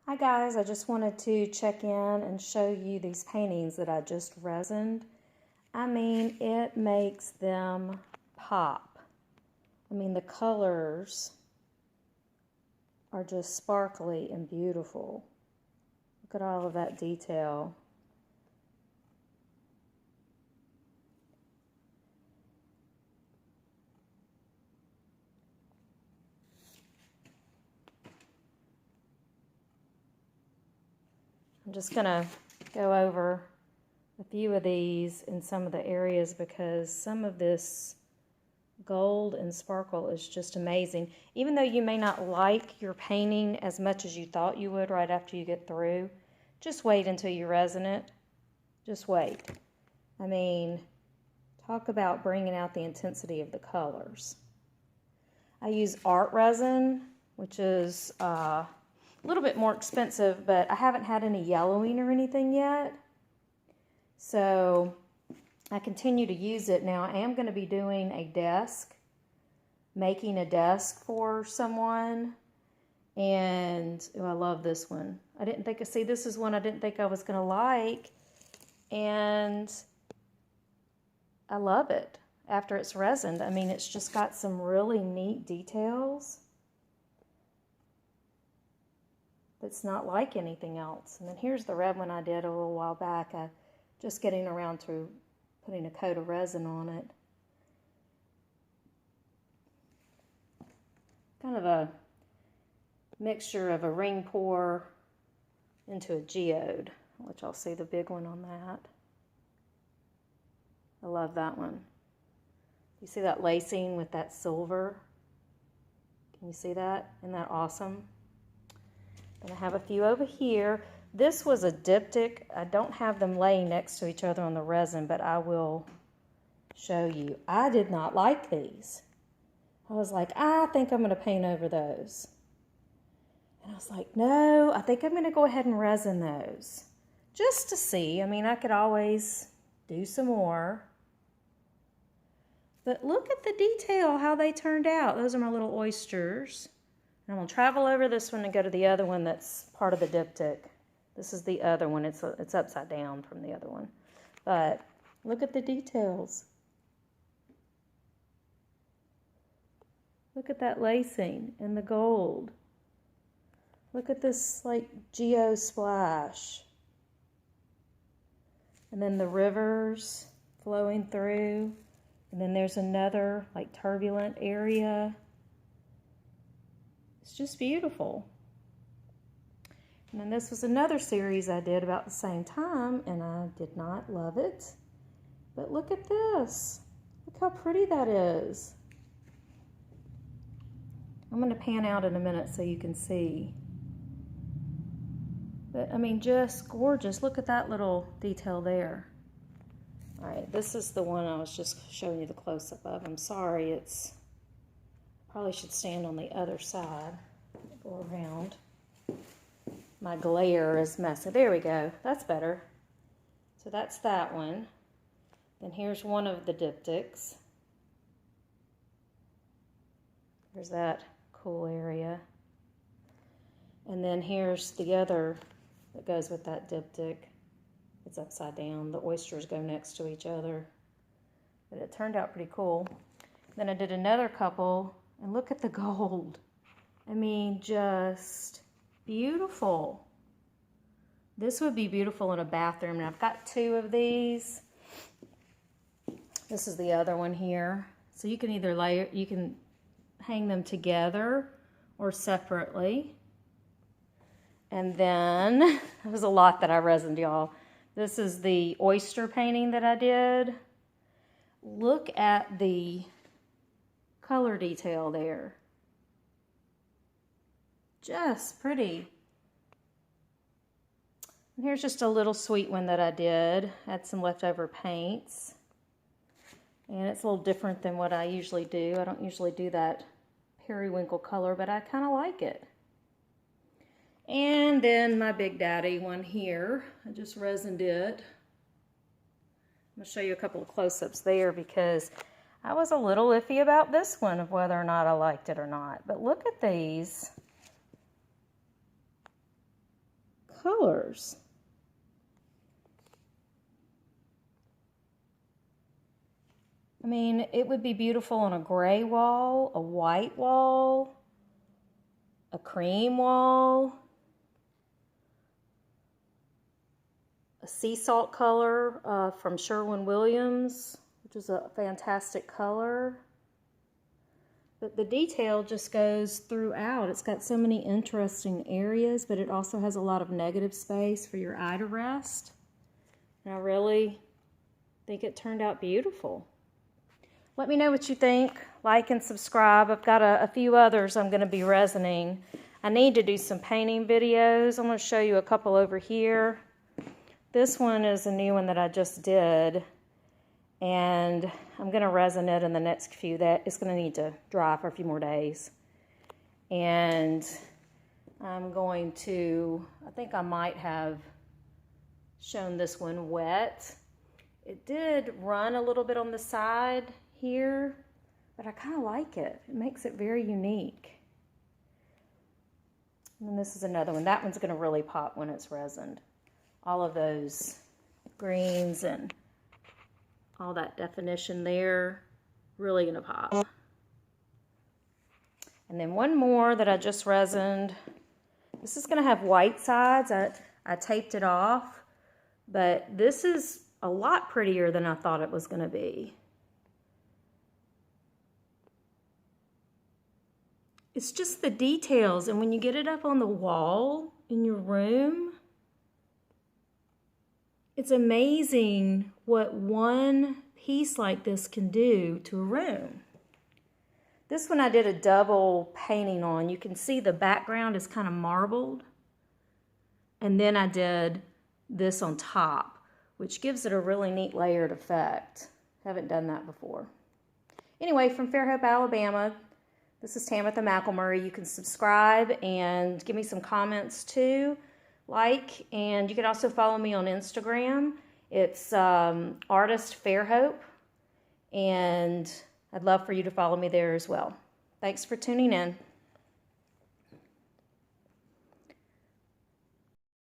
Hi guys, I just wanted to check in and show you these paintings that I just resined. I mean, it makes them pop. I mean, the colors are just sparkly and beautiful. Look at all of that detail. I'm just going to go over a few of these in some of the areas because some of this gold and sparkle is just amazing. Even though you may not like your painting as much as you thought you would right after you get through, just wait until you resin it. Just wait. I mean, talk about bringing out the intensity of the colors. I use art resin, which is a little bit more expensive, but I haven't had any yellowing or anything yet. So I continue to use it. Now I am going to be doing a desk, making a desk for someone. And I love this one. See, this is one I didn't think I was going to like. And I love it after it's resined. I mean, it's just got some really neat details. It's not like anything else. And then here's the red one I did a little while back. I just getting around to putting a coat of resin on it. Kind of a mixture of a ring pour into a geode. I'll let y'all see the big one on that. I love that one. You see that lacing with that silver? Can you see that? Isn't that awesome? And I have a few over here. This was a diptych. I don't have them laying next to each other on the resin, but I will show you. I did not like these. I was like, I think I'm going to paint over those. And I was like, no, I think I'm going to go ahead and resin those. Just to see. I mean, I could always do some more. But look at the detail, how they turned out. Those are my little oysters. And I'm going to travel over this one and go to the other one that's part of the diptych. This is the other one. It's upside down from the other one. But look at the details. Look at that lacing and the gold. Look at this like geo splash. And then the rivers flowing through. And then there's another like turbulent area. It's just beautiful. And then this was another series I did about the same time, and I did not love it. But look at this. Look how pretty that is. I'm going to pan out in a minute so you can see. But, I mean, just gorgeous. Look at that little detail there. All right, this is the one I was just showing you the close-up of. I'm sorry, it's... Probably should stand on the other side. Go around. My glare is messy. There we go. That's better. So that's that one. Then here's one of the diptychs. There's that cool area. And then here's the other that goes with that diptych. It's upside down. The oysters go next to each other. But it turned out pretty cool. Then I did another couple. And look at the gold. I mean, just beautiful. This would be beautiful in a bathroom. And I've got two of these. This is the other one here. So you can either you can hang them together or separately. And then, there was a lot that I resined, y'all. This is the oyster painting that I did. Look at the color detail there. Just pretty. And here's just a little sweet one that I did. Had some leftover paints. And it's a little different than what I usually do. I don't usually do that periwinkle color, but I kind of like it. And then my Big Daddy one here. I just resined it. I'm going to show you a couple of close-ups there because I was a little iffy about this one of whether or not I liked it or not. But look at these. colors. I mean, it would be beautiful on a gray wall, a white wall, a cream wall, a sea salt color from Sherwin-Williams, which is a fantastic color. But the detail just goes throughout. It's got so many interesting areas, but it also has a lot of negative space for your eye to rest. And I really think it turned out beautiful. Let me know what you think. Like and subscribe. I've got a few others I'm going to be resining. I need to do some painting videos. I'm going to show you a couple over here. This one is a new one that I just did. And I'm going to resin it in the next few. It's going to need to dry for a few more days. And I'm going to, I think I might have shown this one wet. It did run a little bit on the side here, but I kind of like it. It makes it very unique. And then this is another one. That one's going to really pop when it's resined. All of those greens and all that definition there, really going to pop. And then one more that I just resined. This is going to have white sides. I taped it off, but this is a lot prettier than I thought it was going to be. It's just the details, and when you get it up on the wall in your room, it's amazing what one piece like this can do to a room. This one I did a double painting on. You can see the background is kind of marbled, and then I did this on top, which gives it a really neat layered effect. Haven't done that before. Anyway, from Fairhope, Alabama, this is Tamitha McElmurray. You can subscribe and give me some comments too. Like, and you can also follow me on Instagram. It's Artist Fairhope, and I'd love for you to follow me there as well. Thanks for tuning in.